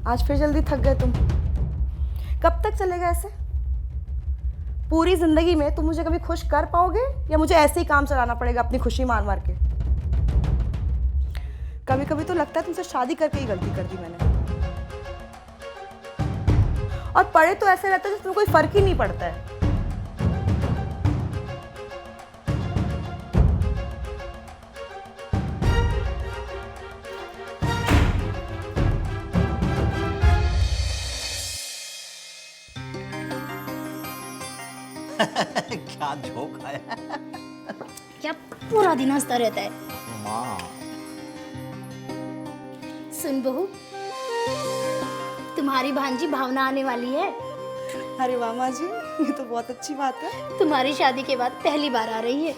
आज फिर जल्दी थक गए तुम। कब तक चलेगा ऐसे? पूरी जिंदगी में तुम मुझे कभी खुश कर पाओगे या मुझे ऐसे ही काम चलाना पड़ेगा अपनी खुशी मार मार के? कभी कभी तो लगता है तुमसे शादी करके ही गलती कर दी मैंने। और पढ़े तो ऐसे रहते हैं जैसे तुम्हें कोई फर्क ही नहीं पड़ता है। क्या जोक आया। क्या पूरा दिन हंसता रहता है। माँ सुन बहू, तुम्हारी भांजी भावना आने वाली है। अरे वाह माँ जी, ये तो बहुत अच्छी बात है। तुम्हारी शादी के बाद पहली बार आ रही है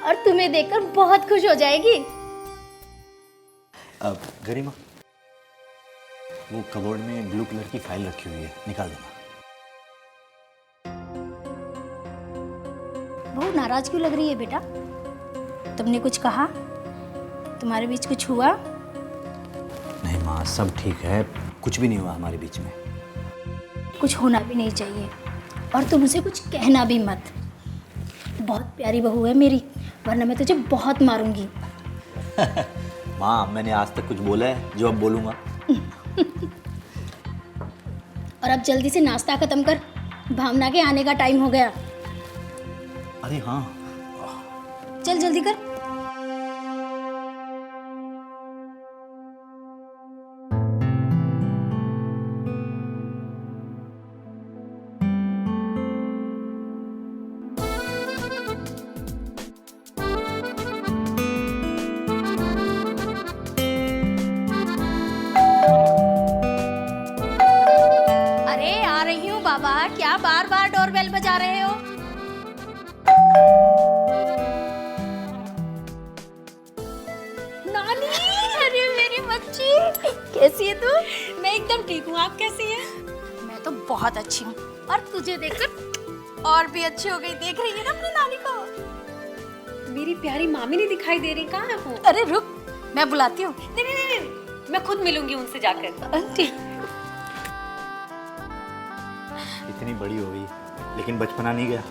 और तुम्हें देखकर बहुत खुश हो जाएगी। अब गरिमा, वो कबोर्ड में ब्लू कलर की फाइल रखी हुई है, निकाल देना। बहू नाराज क्यों लग रही है बेटा? तुमने कुछ कहा? तुम्हारे बीच कुछ हुआ? नहीं माँ, सब ठीक है, कुछ भी नहीं हुआ हमारे बीच में। कुछ होना भी नहीं चाहिए और तुम उसे कुछ कहना भी मत। बहुत प्यारी बहू है मेरी, वरना मैं तुझे बहुत मारूंगी। माँ, मैंने आज तक कुछ बोला है जो अब बोलूँगा? और अब जल्दी से नाश्ता खत्म कर, भावना के आने का टाइम हो गया। अरे हाँ, चल जल्दी कर। अरे आ रही हूँ बाबा, क्या बार बार डोरबेल बजा रहे हो? नानी, अरे मेरी बच्ची, कैसी है तू? मैं एकदम ठीक हूँ, आप कैसी हैं? मैं तो बहुत अच्छी हूँ और तुझे देखकर और भी अच्छी हो गई। देख रही है ना अपनी नानी को? मेरी प्यारी मामी नहीं दिखाई दे रही, कहाँ है वो? अरे रुक, मैं बुलाती हूँ। नहीं नहीं नहीं नहीं, मैं खुद मिलूंगी उनसे जाकर। ठीक। इतनी बड़ी हो गई लेकिन बचपना नहीं गया।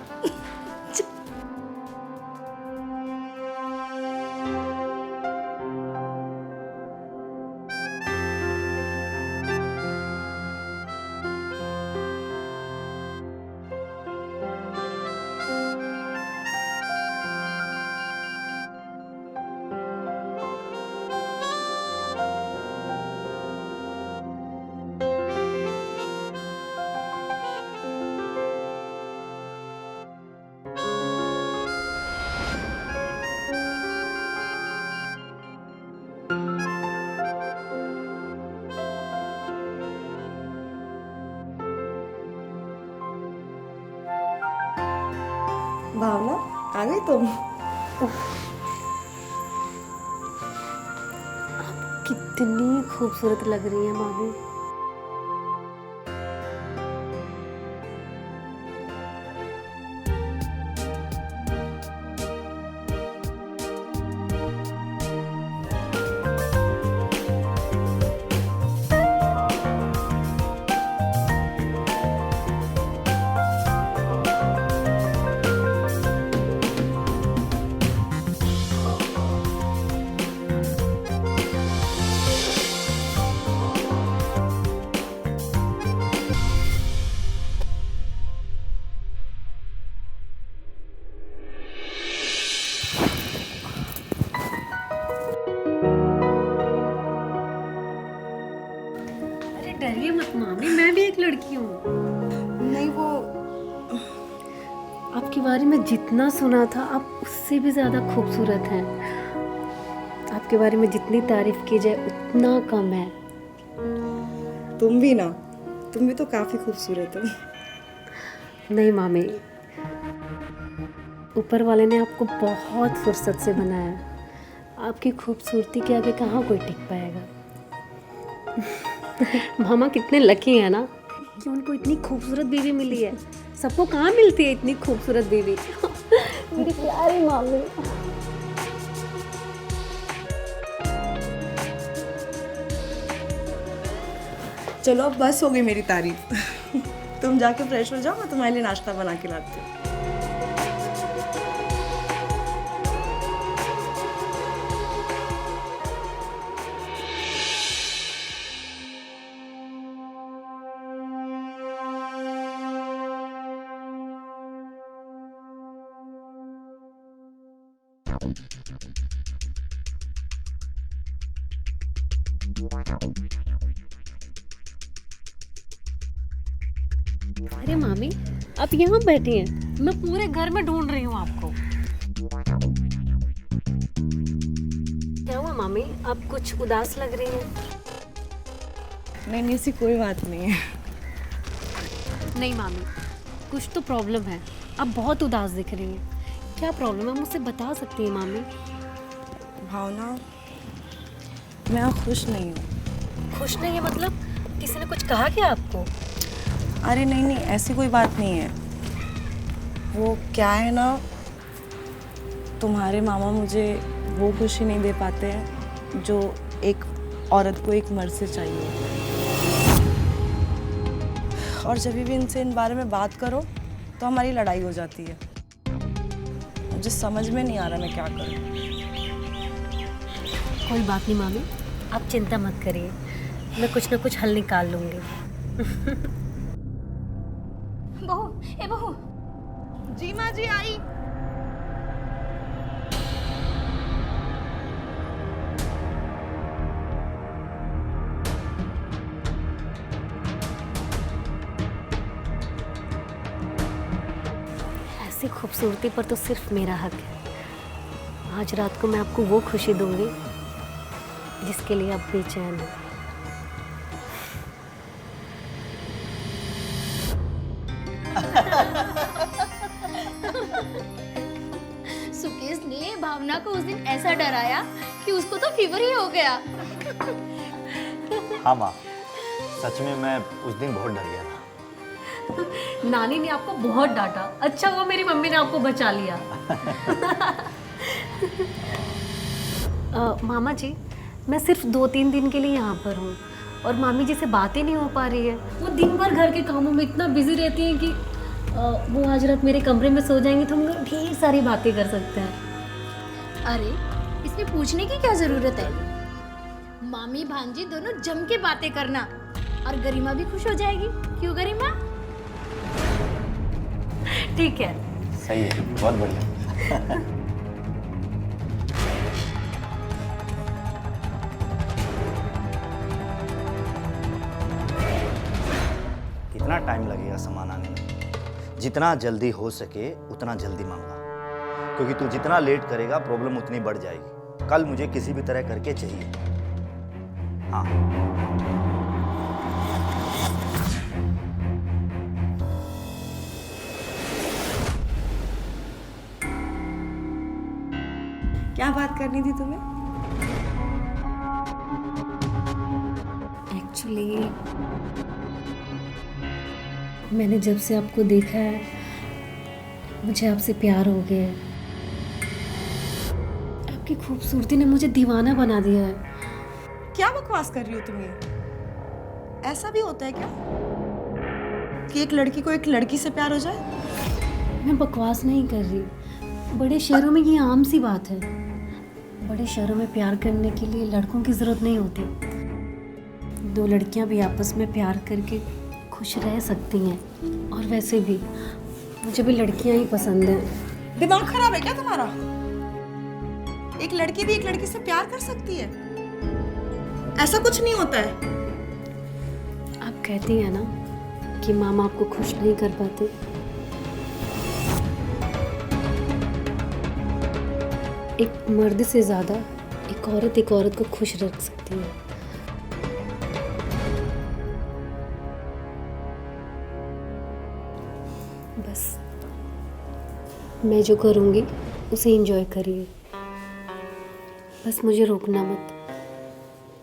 भावना, आ गई तुम? कितनी खूबसूरत लग रही है मामी। डरिए मत मामी, मैं भी एक लड़की हूँ। नहीं, वो आपके बारे में जितना सुना था आप उससे भी ज़्यादा खूबसूरत हैं। आपके बारे में जितनी तारीफ की जाए उतना कम है। तुम भी ना, तुम भी तो काफी खूबसूरत हो। नहीं मामी, ऊपर वाले ने आपको बहुत फुर्सत से बनाया। आपकी खूबसूरती के आगे कहाँ कोई टिक पाएगा। मामा कितने लकी हैं ना कि उनको इतनी खूबसूरत बीवी मिली है। सबको कहाँ मिलती है इतनी खूबसूरत बीवी। मेरी प्यारी मामी। चलो अब बस हो गई मेरी तारीफ। तुम जाके फ्रेश हो जाओ, मैं तुम्हारे लिए नाश्ता बना के लाती हूँ। अरे मामी, आप यहाँ बैठी हैं, मैं पूरे घर में ढूंढ रही हूँ आपको। क्या हुआ मामी, आप कुछ उदास लग रही हैं? नहीं नहीं, ऐसी कोई बात नहीं है। नहीं मामी, कुछ तो प्रॉब्लम है। आप बहुत उदास दिख रही हैं। क्या प्रॉब्लम है, मुझसे बता सकती हैं मामी? भावना, मैं खुश नहीं हूँ। खुश नहीं है मतलब? किसी ने कुछ कहा क्या आपको? अरे नहीं नहीं, ऐसी कोई बात नहीं है। वो क्या है ना, तुम्हारे मामा मुझे वो खुशी नहीं दे पाते हैं जो एक औरत को एक मर्द से चाहिए। और जब भी इनसे इन बारे में बात करो तो हमारी लड़ाई हो जाती है। मुझे समझ में नहीं आ रहा मैं क्या करूं। कोई बात नहीं मामी, आप चिंता मत करिए, मैं कुछ ना कुछ हल निकाल लूँगी। बहू, ए बहू। जी माँ जी, आई। ऐसी खूबसूरती पर तो सिर्फ मेरा हक है। आज रात को मैं आपको वो खुशी दूंगी जिसके लिए आप बेचैन हो। सुकेश ने भावना को उस दिन ऐसा डराया कि उसको तो फीवर ही हो गया। हाँ माँ, सच में मैं उस दिन बहुत डर गया था। नानी ने आपको बहुत डांटा। अच्छा हुआ मेरी मम्मी ने आपको बचा लिया। मामा जी, मैं सिर्फ 2-3 दिन के लिए यहाँ पर हूँ और मामी जी से बातें नहीं हो पा रही है। वो दिन भर घर के कामों में इतना बिजी रहती हैं कि वो आज रात मेरे कमरे में सो जाएंगे तो हम लोग ढेर सारी बातें कर सकते हैं। अरे, इसमें पूछने की क्या जरूरत है? मामी भांजी दोनों जम के बातें करना और गरिमा भी खुश हो जाएगी। क्यों गरिमा? ठीक है, सही है, बहुत बढ़िया। कितना टाइम लगेगा सामान आने में? जितना जल्दी हो सके उतना जल्दी मंगवा, क्योंकि तू जितना लेट करेगा प्रॉब्लम उतनी बढ़ जाएगी। कल मुझे किसी भी तरह करके चाहिए। हाँ। क्या बात करनी थी तुम्हें? एक्चुअली मैंने जब से आपको देखा है मुझे आपसे प्यार हो गया है। आपकी खूबसूरती ने मुझे दीवाना बना दिया है। क्या बकवास कर रही हो तुम? ये ऐसा भी होता है क्या कि एक लड़की को एक लड़की से प्यार हो जाए? मैं बकवास नहीं कर रही। बड़े शहरों में ये आम सी बात है। बड़े शहरों में प्यार करने के लिए लड़कों की ज़रूरत नहीं होती। 2 लड़कियां भी आपस में प्यार करके खुश रह सकती हैं। और वैसे भी मुझे भी लड़कियां ही पसंद हैं। दिमाग खराब है क्या तुम्हारा? एक लड़की भी एक लड़की से प्यार कर सकती है? ऐसा कुछ नहीं होता है। आप कहती हैं ना कि मामा आपको खुश नहीं कर पाते। एक मर्द से ज़्यादा एक औरत को खुश रख सकती है। बस मैं जो करूँगी उसे एंजॉय करिए। बस मुझे रोकना मत।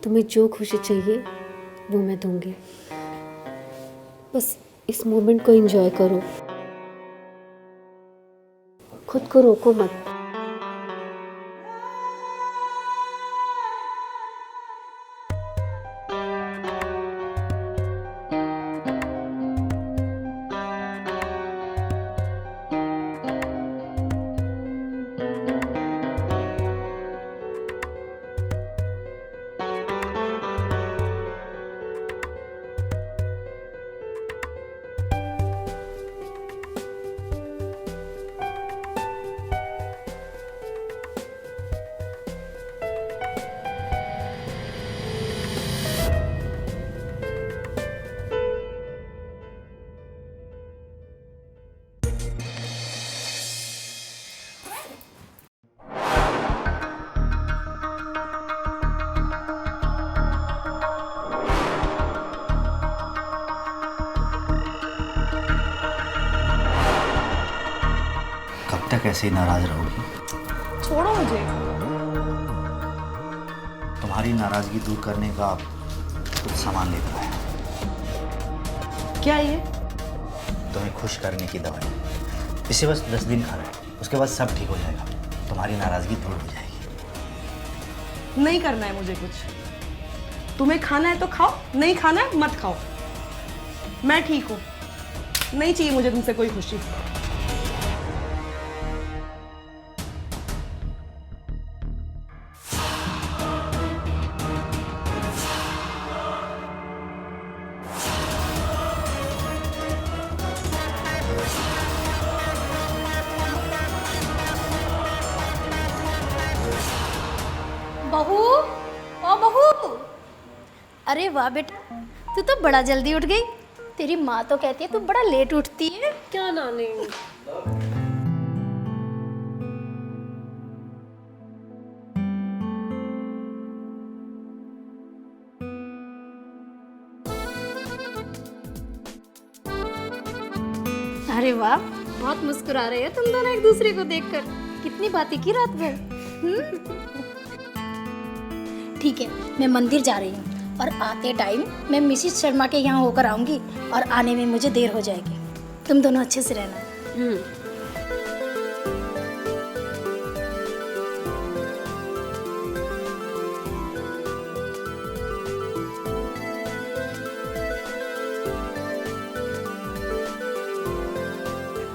तुम्हें जो खुशी चाहिए वो मैं दूंगी। बस इस मोमेंट को एंजॉय करो, खुद को रोको मत। कब तक ऐसे ही नाराज रहोगी? छोड़ो मुझे। तुम्हारी नाराजगी दूर करने का कुछ सामान लेकर आया। क्या ये? तुम्हें खुश करने की दवाई। इसे बस 10 दिन खाना है, उसके बाद सब ठीक हो जाएगा, तुम्हारी नाराजगी दूर हो जाएगी। नहीं करना है मुझे कुछ। तुम्हें खाना है तो खाओ, नहीं खाना है मत खाओ। मैं ठीक हूँ, नहीं चाहिए मुझे तुमसे कोई खुशी। बहू, ओ बहू। अरे वाह बेटा, तू तो बड़ा जल्दी उठ गई। तेरी माँ तो कहती है तू बड़ा लेट उठती है। क्या नानी? अरे वाह, बहुत मुस्कुरा रहे हो तुम दोनों एक दूसरे को देखकर। कितनी बातें की रात भर। ठीक है, मैं मंदिर जा रही हूँ और आते टाइम मैं मिसिस शर्मा के यहाँ होकर आऊँगी और आने में मुझे देर हो जाएगी। तुम दोनों अच्छे से रहना।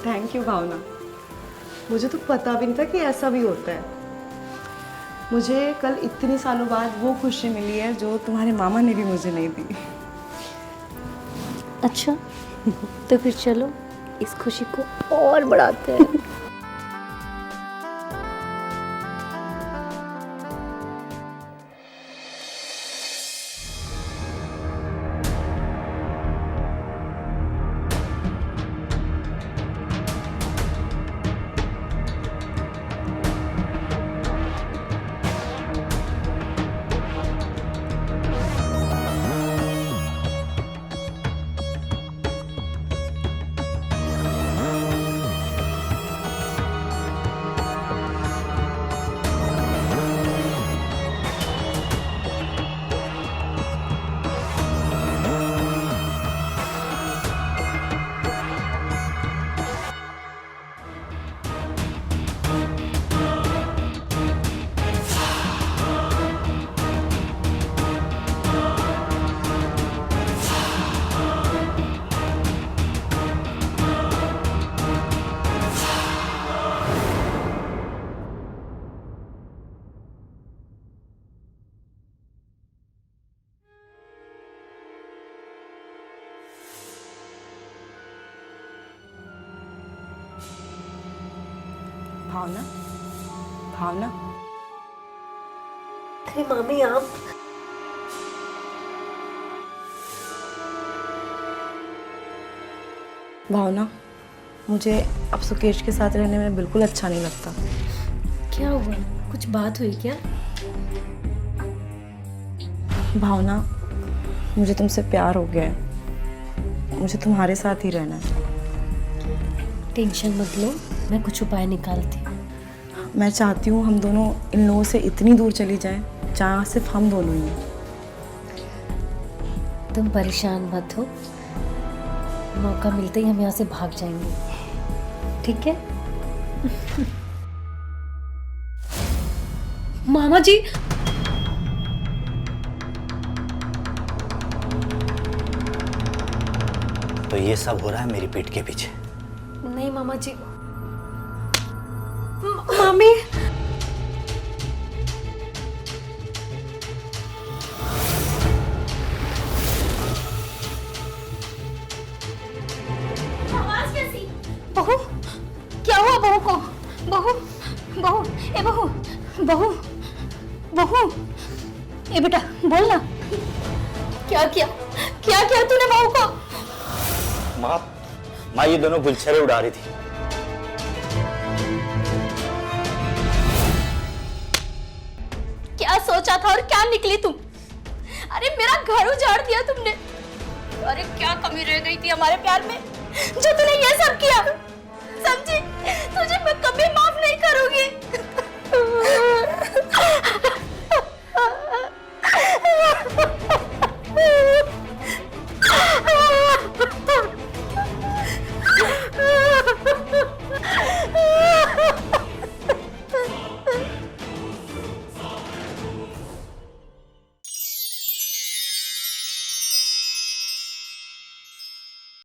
थैंक यू भावना। मुझे तो पता भी नहीं था कि ऐसा भी होता है। मुझे कल इतने सालों बाद वो खुशी मिली है जो तुम्हारे मामा ने भी मुझे नहीं दी। अच्छा, तो फिर चलो इस खुशी को और बढ़ाते हैं। भावना, भावना, अरे मामी आप। भावना, मुझे अब सुकेश के साथ रहने में बिल्कुल अच्छा नहीं लगता। क्या हुआ? कुछ बात हुई क्या? भावना, मुझे तुमसे प्यार हो गया है। मुझे तुम्हारे साथ ही रहना है। टेंशन मत लो, मैं कुछ उपाय निकालती हूँ। मैं चाहती हूँ हम दोनों इन लोगों से इतनी दूर चली जाएं जहाँ सिर्फ हम दोनों ही हैं। तुम परेशान मत हो, मौका मिलते ही हम यहाँ से भाग जाएंगे, ठीक है? मामा जी, तो ये सब हो रहा है मेरी पीठ के पीछे। नहीं मामा जी। मामी, आवाज कैसी? बहू, क्या हुआ बहू को? बहू, बहू, ए बहू, बहू, बहू, ए बेटा बोल ना, क्या किया? क्या किया तूने बहू को? माँ ये दोनों गुलछरे उड़ा रही थी। क्या सोचा था और क्या निकली तुम? अरे मेरा घर उजाड़ दिया तुमने। अरे क्या कमी रह गई थी हमारे प्यार में जो तूने ये सब किया? समझी? तुझे मैं कभी माफ नहीं करूंगी।